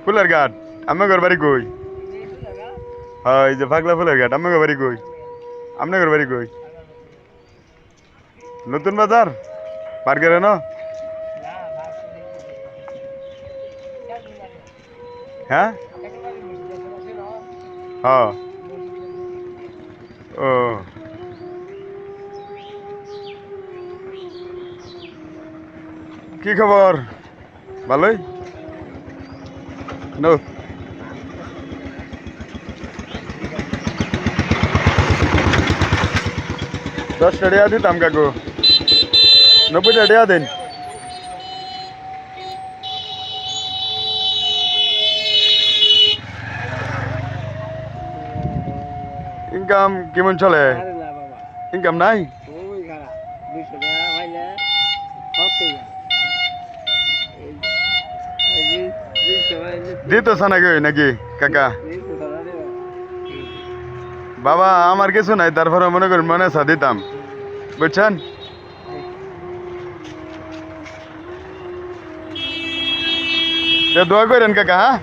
ফুলের ঘাট আপনার বাড়ি কই? হ্যাঁ এই যে পাগলা ফুলের ঘাট আপনার বাড়ি কই? আপনার বাড়ি কই? নতুন বাজার পার্কের না? হ্যাঁ হ্যাঁ ও কি খবর? ভালোই নো 10 টাকা দিতাম কাকু 90 টাকা দিন ইনকাম কেমন চলে? ইনকাম নাই দিত নাকি নাকি কাকা? বাবা আমার কিছু নাই তারপরে মনে করি মনে আছে দিতাম বুঝছেন? দোয়া করেন কাকা হ্যাঁ